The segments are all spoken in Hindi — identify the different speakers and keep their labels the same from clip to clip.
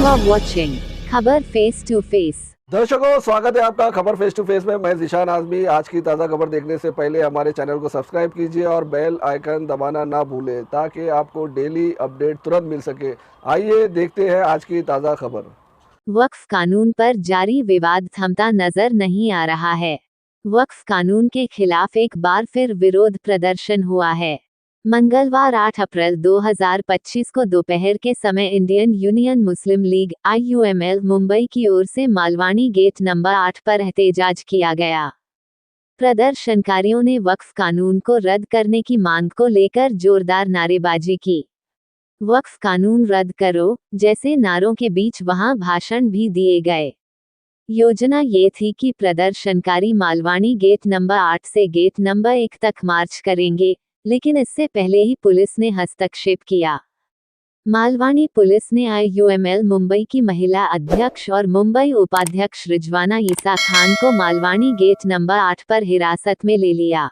Speaker 1: are watching खबर फेस टू फेस।
Speaker 2: दर्शकों, स्वागत है आपका खबर फेस टू फेस में। मैं ज़ीशान आज़मी। आज की ताज़ा खबर देखने से पहले हमारे चैनल को सब्सक्राइब कीजिए और बेल आइकन दबाना ना भूलें ताकि आपको डेली अपडेट तुरंत मिल सके। आइए देखते हैं आज की ताज़ा खबर।
Speaker 1: वक्फ कानून पर जारी विवाद थमता नजर नहीं आ रहा है। वक्फ कानून के खिलाफ एक बार फिर विरोध प्रदर्शन हुआ है। मंगलवार 8 अप्रैल 2025 को दोपहर के समय इंडियन यूनियन मुस्लिम लीग (IUML) मुंबई की ओर से मालवानी गेट नंबर 8 पर एहतजाज किया गया। प्रदर्शनकारियों ने वक्फ कानून को रद्द करने की मांग को लेकर जोरदार नारेबाजी की। वक्फ कानून रद्द करो जैसे नारों के बीच वहां भाषण भी दिए गए। योजना ये थी कि प्रदर्शनकारी मालवानी गेट नंबर 8 से गेट नंबर 1 तक मार्च करेंगे, लेकिन इससे पहले ही पुलिस ने हस्तक्षेप किया। मालवानी पुलिस ने IUML मुंबई की महिला अध्यक्ष और मुंबई उपाध्यक्ष रिजवाना ईसा खान को मालवानी गेट नंबर 8 पर हिरासत में ले लिया।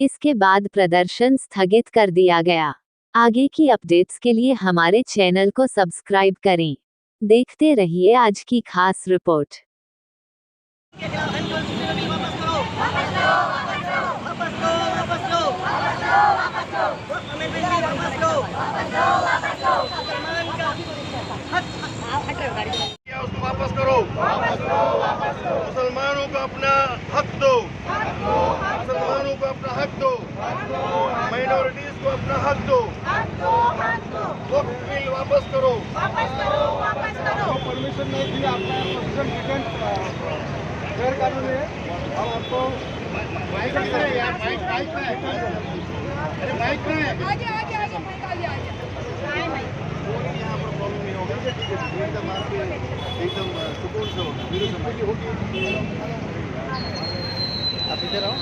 Speaker 1: इसके बाद प्रदर्शन स्थगित कर दिया गया। आगे की अपडेट्स के लिए हमारे चैनल को सब्सक्राइब करें। देखते रहिए आज की खास रिपोर्ट।
Speaker 3: उसको वापस करो। मुसलमानों को अपना हक दो। मुसलमानों को अपना हक दो। माइनॉरिटीज को अपना हक दो। वक्फ बिल वापस करो। परमिशन नहीं दी, आपका गैर कानूनी है। हम आपको माइक है यार, माइक है। अरे माइक है। आगे यहाँ पर प्रॉब्लम नहीं होगा। एकदम आपके एकदम सुकून से आप इधर आओ।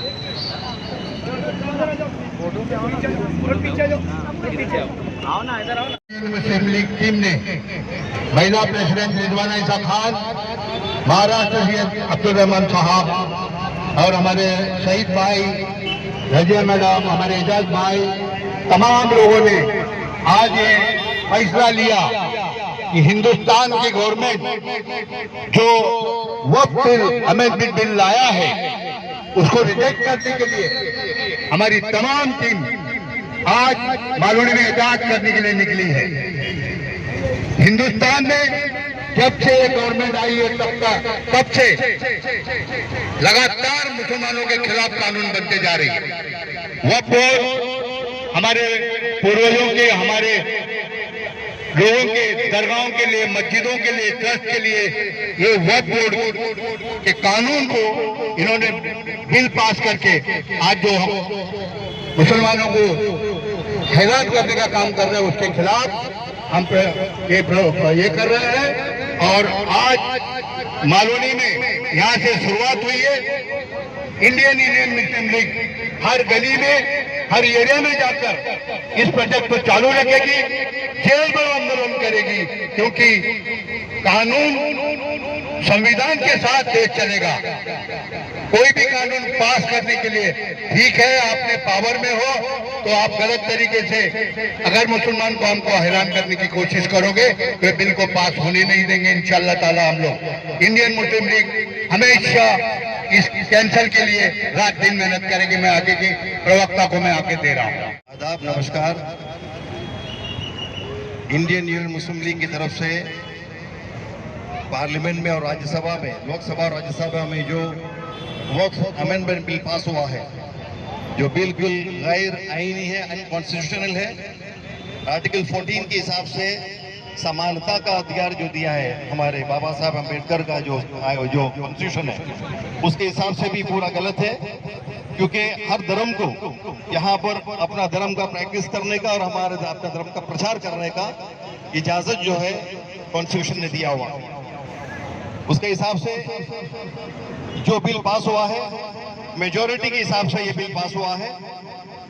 Speaker 3: फोटो पे आओ ना, पीछे आओ ना, इधर आओ ना।
Speaker 4: मुस्लिम लीग टीम ने महिला प्रेसिडेंट रिजवाना ईसा खान, महाराष्ट्र सैयद अब्दुल रहमान साहब और हमारे शहीद भाई रजिया मैडम, हमारे एजाज भाई, तमाम लोगों ने आज ये फैसला लिया कि हिंदुस्तान की गवर्नमेंट जो वक्फ बिल अमेंडमेंट बिल लाया है उसको रिजेक्ट करने के लिए हमारी तमाम टीम आज मालूनी में एहतजाज करने के लिए निकली है। हिंदुस्तान में जब से गवर्नमेंट आई है तब से लगातार मुसलमानों के खिलाफ कानून बनते जा रही है। वक्फ बोर्ड हमारे पूर्वजों के, हमारे लोगों के दरगाहों के लिए, मस्जिदों के लिए, ट्रस्ट के लिए ये वक्फ बोर्ड के कानून को इन्होंने बिल पास करके आज जो मुसलमानों को हैरान करने का काम कर रहे हैं उसके खिलाफ हम ये कर रहे हैं। और आज मालूनी में यहाँ से शुरुआत हुई है। इंडियन यूनियन मुस्लिम लीग हर गली में, हर एरिया में जाकर इस प्रोजेक्ट को चालू रखेगी, जेल में आंदोलन करेगी, क्योंकि कानून संविधान के साथ देश चलेगा। कोई भी कानून पास करने के लिए ठीक है, आपने पावर में हो तो आप गलत तरीके से अगर मुसलमान को हमको हैरान करने की कोशिश करोगे तो बिल को पास होने नहीं देंगे। इंशाअल्लाह ताला हम लोग इंडियन मुस्लिम लीग हमेशा इस कैंसल के लिए रात दिन मेहनत करेंगे। मैं आगे के प्रवक्ता को मैं आगे दे रहा हूँ।
Speaker 3: आदाब, नमस्कार। इंडियन यूनियन मुस्लिम लीग की तरफ से पार्लियामेंट में और राज्यसभा में, लोकसभा और राज्यसभा में जो वक्फ अमेंडमेंट बिल पास हुआ है, जो बिल्कुल गैर आईनी है, अनकॉन्स्टिट्यूशनल है। आर्टिकल 14 के हिसाब से समानता का अधिकार जो दिया है हमारे बाबा साहब अम्बेडकर का जो कॉन्स्टिट्यूशन है, उसके हिसाब से भी पूरा गलत है। क्योंकि हर धर्म को यहाँ पर अपना धर्म का प्रैक्टिस करने का और हमारे अपना धर्म का प्रचार करने का इजाजत जो है कॉन्स्टिट्यूशन ने दिया हुआ। उसके हिसाब से जो बिल पास हुआ है, मेजॉरिटी के हिसाब से ये बिल पास हुआ है।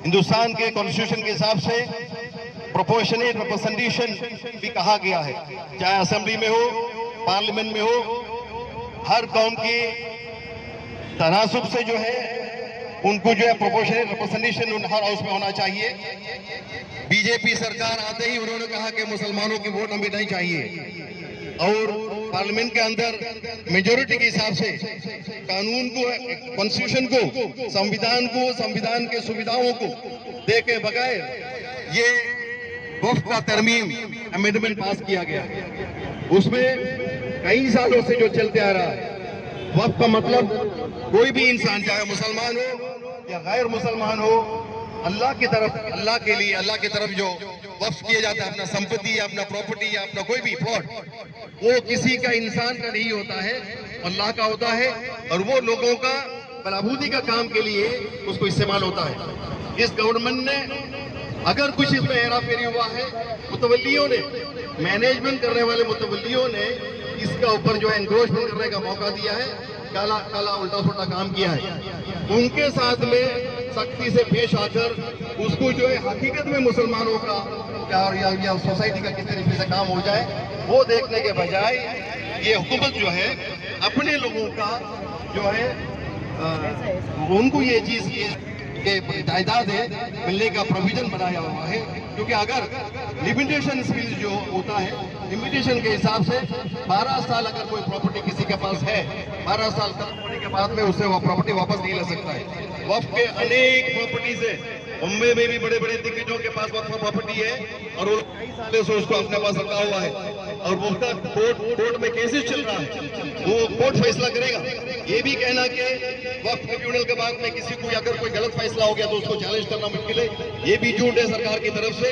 Speaker 3: हिंदुस्तान के कॉन्स्टिट्यूशन के हिसाब से प्रोपोर्शनेट रिप्रेजेंटेशन भी कहा गया है, चाहे असेंबली में हो, पार्लियामेंट में हो, हर कौम की तनासुब से जो है उनको जो है प्रोपोर्शनल रिप्रेजेंटेशन हर हाउस में होना चाहिए। बीजेपी सरकार आते ही उन्होंने कहा कि मुसलमानों की वोट हमें नहीं चाहिए, और पार्लियामेंट के अंदर मेजोरिटी के हिसाब से कानून को, कॉन्स्टिट्यूशन को, संविधान के सुविधाओं को दे के बगैर ये वक्फ का तरमीम अमेंडमेंट पास किया गया। उसमें कई सालों से जो चलते आ रहा है, वक्फ का मतलब कोई भी इंसान, चाहे मुसलमान हो या गैर मुसलमान हो, अल्लाह की तरफ, अल्लाह के लिए, अल्लाह की तरफ जो वक्फ किया जाता है, अपना संपत्ति या अपना प्रॉपर्टी या अपना कोई भी प्लॉट, वो किसी का, इंसान का नहीं होता है, अल्लाह का होता है, और वो लोगों का भलाबूदी का काम के लिए उसको इस्तेमाल होता है। इस गवर्नमेंट ने अगर कुछ इसमें हेरा फेरी हुआ है, मुतवल्लियों ने, मैनेजमेंट करने वाले मुतवल्लियों ने इसका ऊपर जो है एनक्रोचमेंट करने का मौका दिया है, काला काला उल्टा सुल्टा काम किया है, उनके साथ में सख्ती से पेश आकर उसको जो है हकीकत में मुसलमानों का या सोसाइटी का किस तरीके से काम हो जाए, वो देखने के बजाय ये हुकूमत जो है अपने लोगों का जो है उनको ये चीज के जायदाद है मिलने का प्रोविजन बनाया हुआ है। क्योंकि अगर लिमिटेशन स्किल्स जो होता है, लिमिटेशन के हिसाब से 12 साल अगर कोई प्रॉपर्टी किसी के पास है, 12 साल खत्म होने के बाद में उससे वो प्रॉपर्टी वापस नहीं ले सकता है। वक्फ के अनेक प्रॉपर्टीज है, मुंबई में भी बड़े बड़े दिग्गजों के पास वक्फ प्रॉपर्टी है और वो कई सालों से उसको अपने पास रखा हुआ है और वो कोर्ट में केसेस चल रहा है, वो कोर्ट फैसला करेगा। ये भी कहना कि वक्फ ट्रिब्यूनल के बाद में किसी को अगर कोई गलत फैसला हो गया तो उसको चैलेंज करना मुश्किल है, ये भी झूठ है सरकार की तरफ से।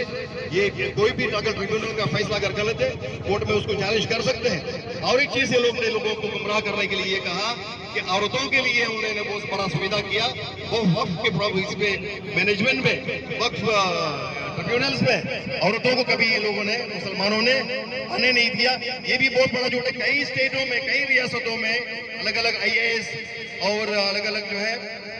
Speaker 3: ये कोई भी अगर ट्रिब्यूनल का फैसला अगर गलत है, कोर्ट में उसको चैलेंज कर सकते हैं। और एक चीज ये लोगों को गुमराह करने के लिए कहा कि औरतों के लिए उन्होंने बहुत बड़ा सुविधा किया, वो वक्फ के मैनेजमेंट में, वक्फ ट्रिब्यूनल्स में औरतों को कभी ये लोगों ने, मुसलमानों ने आने नहीं दिया। ये भी बहुत बड़ा झूठ है। कई स्टेटों में, कई रियासतों में अलग अलग IAS और अलग अलग जो है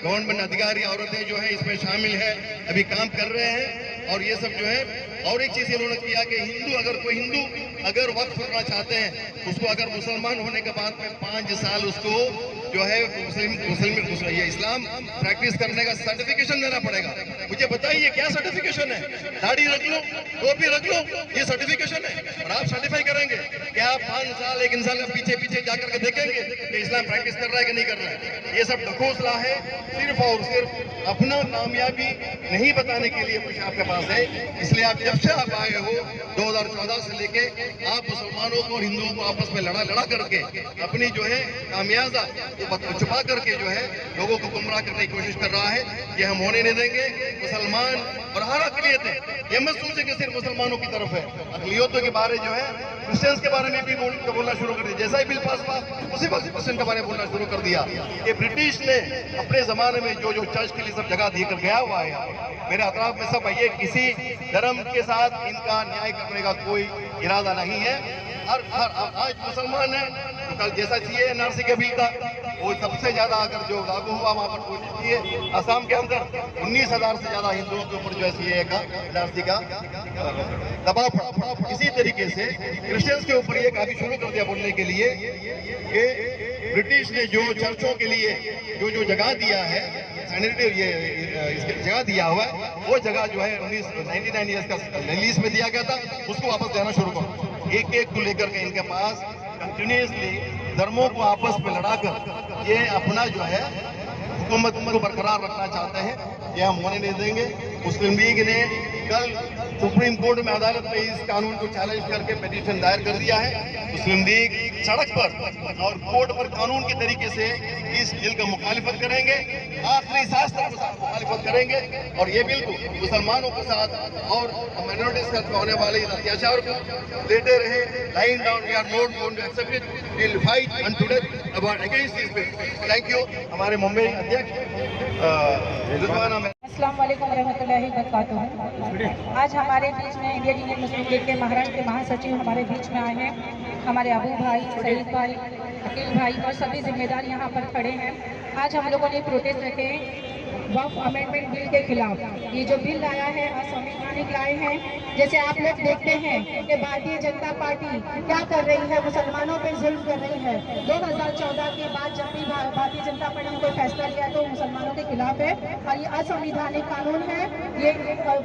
Speaker 3: गवर्नमेंट अधिकारी औरतें जो है इसमें शामिल है, अभी काम कर रहे हैं। और ये सब जो है, और एक चीज इन्होंने किया कि हिंदू, अगर कोई हिंदू अगर वक्फ करना चाहते हैं, उसको अगर मुसलमान होने के बाद में 5 साल उसको जो है ये इस्लाम प्रैक्टिस करने का सर्टिफिकेशन देना पड़ेगा। मुझे बताइए क्या सर्टिफिकेशन है? दाढ़ी रख लो, टोपी रख लो, ये सर्टिफिकेशन है। और आप सर्टिफाई करेंगे क्या? आप 5 साल, 1 साल का पीछे जाकर के देखेंगे कि इस्लाम प्रैक्टिस कर रहा है कि नहीं कर रहा है? ये सब ढकोसला है, सिर्फ और सिर्फ अपना कामयाबी नहीं बताने के लिए कुछ आपके पास है। इसलिए आप जब से आप आए हो 2014 से लेके, आप मुसलमानों को और हिंदुओं को आपस में लड़ा करके अपनी जो है कामयाजा छुपा करके जो है लोगों को गुमराह करने की कोशिश कर रहा है। ये हम होने नहीं देंगे। मुसलमान और हर अक़लियत है, ये मत सोचे कि सिर्फ मुसलमानों की तरफ है। अक़लियतों के बारे जो है, क्रिश्चियंस के बारे में भी बोलना शुरू कर दिया। जैसा ही बिल पास हुआ उसी वक्त क्रिश्चियन के बारे में बोलना शुरू कर दिया। ये ब्रिटिश ने अपने जमाने में जो चर्च के लिए सब जगह देकर गया हुआ है, मेरे अतराफ में सब है, ये किसी धर्म के साथ इनका न्याय करने का कोई इरादा नहीं है। आज मुसलमान है तो कल जैसा चाहिए NRC के बिल था, वो सबसे ज्यादा अगर जो लागू हुआ वहां पर कोशिश की, असम के अंदर 19,000 से ज्यादा हिंदुओं के ऊपर जो है CAA का, NRC का दबाव पड़ा। इसी तरीके से क्रिश्चियंस के ऊपर ये काफी शुरू कर दिया बोलने के लिए कि ब्रिटिश ने जो चर्चों के लिए जो जगह दिया है, सैनिटरी इसके जगह दिया हुआ है, वो जगह जो है 99 ईयर्स का लीज में दिया गया था, उसको वापस देना शुरू करो। एक को लेकर के इनके पास कंटिन्यूसली धर्मों को आपस में लड़ाकर ये अपना जो है हुकूमत को बरकरार रखना चाहते हैं। ये हम होने नहीं देंगे। मुस्लिम लीग ने कल सुप्रीम कोर्ट में, अदालत में इस कानून को चैलेंज करके पिटीशन दायर कर दिया है। मुस्लिम लीग सड़क पर और कोर्ट पर कानून के तरीके से इस बिल का मुखालिफत करेंगे, आखिरी सांस तक मुखालिफत करेंगे। और ये बिल को मुसलमानों के साथ और माइनॉरिटीज के साथ होने वाले अत्याचार को देते रहे। Line down, we are not going to accept it, we will fight until death about against this bill. Thank you. हमारे मुंबई
Speaker 5: अस्सलाम वालेकुम रहमतुल्लाहि व बरकातुहू। आज हमारे बीच में इंडियन यूनियन मुस्लिम लीग के महाराष्ट्र के महासचिव हमारे बीच में आए हैं। हमारे अबू भाई, सईद भाई, अकील भाई और सभी जिम्मेदार यहाँ पर खड़े हैं। आज हम लोगों ने प्रोटेस्ट रखे वक्फ अमेंडमेंट बिल के खिलाफ। ये जो बिल लाया है असंवैधानिक लाए हैं। जैसे आप लोग देखते हैं कि भारतीय जनता पार्टी क्या कर रही है, मुसलमानों पे जुल्म कर रही है। 2014 के बाद जब भी भारतीय जनता पार्टी ने कोई फैसला लिया तो मुसलमानों के खिलाफ है और ये असंवैधानिक कानून है। ये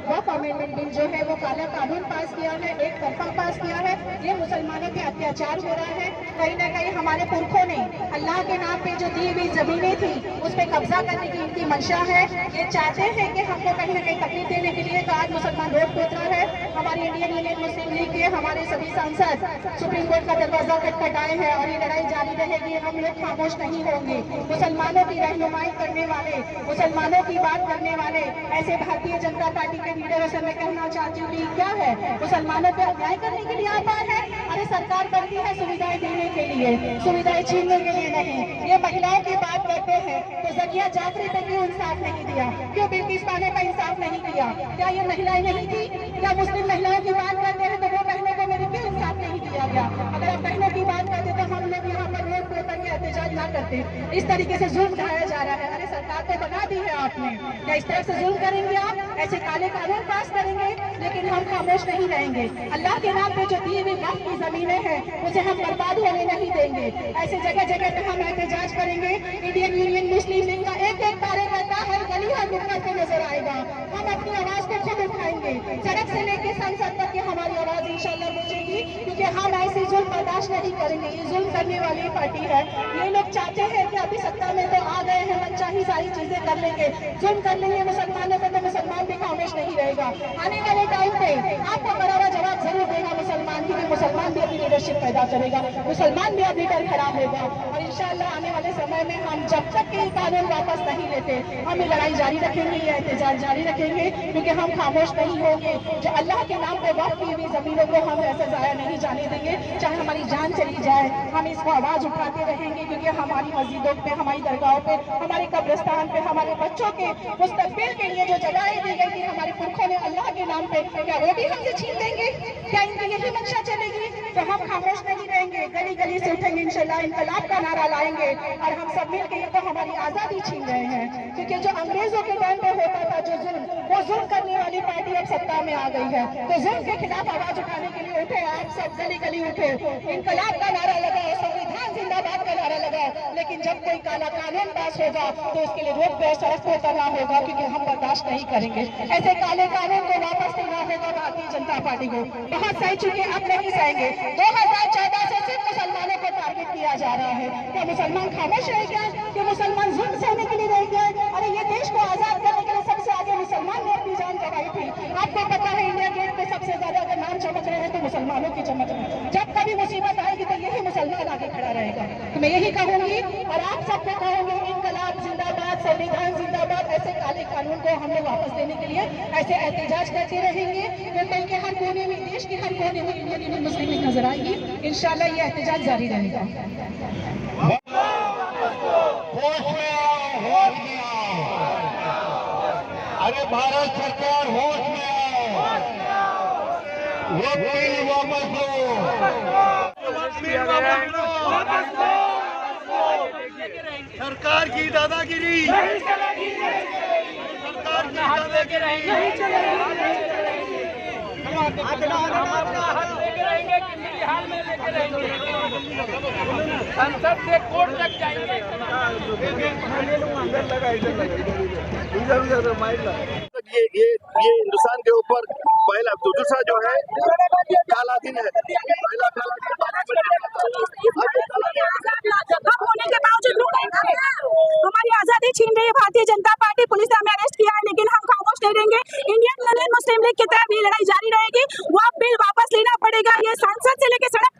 Speaker 5: वक्फ अमेंडमेंट बिल जो है वो काला कानून पास किया है, एक तरफा पास किया है। ये मुसलमानों पे अत्याचार हो रहा है। कहीं ना कहीं हमारे पुरखों ने अल्लाह के नाम पे जो दी हुई जमीनें थी उस पर कब्जा करने की इनकी मंशा है। ये चाहते हैं कि हमको कहीं ना कहीं तकलीफ देने के लिए आज मुसलमान रोड पे उतरा है। हमारी इंडियन यूनियन मुस्लिम लीग के हमारे सभी सांसद सुप्रीम कोर्ट का दरवाजा खटखटाए हैं और ये लड़ाई जारी रहेगी। हम लोग खामोश नहीं होंगे। मुसलमानों की रहनुमाई करने वाले, मुसलमानों की बात करने वाले ऐसे भारतीय जनता पार्टी के लीडरों से मैं कहना चाहती हूँ कि क्या है, मुसलमानों पे अन्याय करने के लिए आता है। अरे सरकार करती है सुविधाएं देने के लिए, सुविधाएं छीनने के लिए नहीं। ये महिलाओं की बात करते हैं तो ज़किया जाफरी पे क्यों इंसाफ नहीं दिया, क्यों बिल्किस बानो का इंसाफ नहीं किया? क्या ये महिलाएं नहीं थी? क्या मुस्लिम महिलाओं की बात करते हैं तो वो बहनों को मेरे क्यों इंसाफ नहीं दिया गया? अगर आप बहनों की बात करते तो हम लोग यहाँ पर रोड पे उतर के एहतजाज ना करते। इस तरीके से जुल्म ढाया जा रहा है। अरे सरकार तो बना दी है आपने, क्या इस तरह से जुल्म करेंगे आप? ऐसे काले कानून पास करेंगे? लेकिन हम खामोश नहीं रहेंगे। अल्लाह के नाम पे जो दी हुई वक्फ की जमीनें हैं उसे हम बर्बाद होने नहीं देंगे। ऐसे जगह जगह पे हम एहतजाज करेंगे। इंडियन यूनियन मुस्लिम लीग का एक एक कार्यकर्ता हर गली हर नुक्कड़ पे नजर आएगा। हम अपनी आवाज को खुद उठाएंगे। सड़क से लेके संसद तक की हमारी आवाज इंशाल्लाह पहुंचेगी, क्योंकि हम ऐसे जुल्म बर्दाश्त नहीं करेंगे। ये जुल्म करने वाली पार्टी है। ये लोग चाहते हैं कि अभी सत्ता में तो आ गए हैं, अच्छा ही सारी चीजें कर लेंगे, जुल्म कर लेंगे मुसलमानों को, तो मुसलमान भी खामोश नहीं रहेगा। आने वाले टाइम पे आपको बराबर जवाब जरूर देगा मुसलमान की, मुसलमान भी अपनी लीडरशिप पैदा करेगा, मुसलमान भी अब लीडर खड़ा होगा। और इंशाल्लाह आने वाले समय में हम जब तक के कानून वापस नहीं लेते हम ये लड़ाई जारी रखेंगे, ये एहतजाज जारी रखेंगे, क्योंकि हम खामोश नहीं होंगे। जो अल्लाह के नाम पे वक्फ की हुई जमीनों को हम ऐसे जाया नहीं जाने देंगे, चाहे हमारी जान चली जाए। हम इसको आवाज उठाते रहेंगे, क्योंकि हमारी मस्जिदों पे, हमारी दरगाहों पे, हमारे कब्रिस्तान पे, हमारे बच्चों के मुस्तकबिल के लिए जो जगहें दी गई थी हमारे पुरखों ने अल्लाह के नाम पे, क्या वो भी हमसे छीन देंगे? क्या इनकी यही मंशा चलेगी? तो हम खामोश नहीं रहेंगे, गली गली से उठेंगे, इंशाल्लाह इनकलाब का नारा लाएंगे और हम सब मिलकर ये तो हमारी आजादी छीन रहे हैं। क्योंकि जो अंग्रेजों के टाइम पे होता था जो जुल्म, वो जुल्म करने वाली पार्टी अब सत्ता में आ गई है। तो जुल्म के खिलाफ आवाज उठाने के लिए उठे, आप सब गली गली उठे, इनकलाब का नारा लगाओ, संविधान जिंदाबाद का नारा लगाओ। लेकिन जब कोई काला कानून पास होगा तो उसके लिए रोड पे सड़क पे उतरना होगा, क्योंकि हम बर्दाश्त नहीं करेंगे। ऐसे काले कानून को वापस लेना होगा भारतीय जनता पार्टी को। बहुत सह चुके, अब नहीं सहेंगे। 2014 से सिर्फ मुसलमानों को टारगेट किया जा रहा है। क्या मुसलमान खामोश रह गए? क्या मुसलमान जुल्म सहने के लिए रह गए? अरे ये देश को आजाद करने के लिए सबसे आगे मुसलमान ने अपनी जान गंवाई थी। आपको पता है इंडिया गेट पे सबसे ज्यादा अगर नाम चमक रहे हैं तो मुसलमानों की चमक रहे हैं। जब कभी मुसीबत आएगी तो यही मुसलमान आगे खड़ा रहेगा। तो मैं यही कहूंगी और आप सबको कहूंगी, इनकलाब जिंदाबाद, संविधान जिंदाबाद। ऐसे काले कानून को हम लोग वापस देने के लिए ऐसे एहतजाज करते रहेंगे। मुंबई के हर कोने में, देश के हर कोने में इंडियन यूनियन मुस्लिम लीग नजर आएगी। इंशाल्लाह ये एहतजाज जारी रहेगा।
Speaker 4: होश में आओ, होश में आओ। अरे भारत सरकार होश में आओ, वो बिल वापस लो। सरकार की दादागिरी, सरकार की दादागिरी नहीं चलेगी।
Speaker 6: संसद से कोर्ट तक जाएंगे।
Speaker 3: ये हिंदुस्तान के ऊपर पहला, दूसरा जो है काला दिन है। पहला काला
Speaker 7: होने के बावजूद हमारी आजादी छीन रही है भारतीय जनता पार्टी। पुलिस ने हमें अरेस्ट किया है, लेकिन हम खामोश नहीं रहेंगे। इंडियन यूनियन मुस्लिम लीग की तरफ ये लड़ाई जारी रहेगी। वो बिल वापस लेना पड़ेगा। ये संसद से लेकर सड़क तक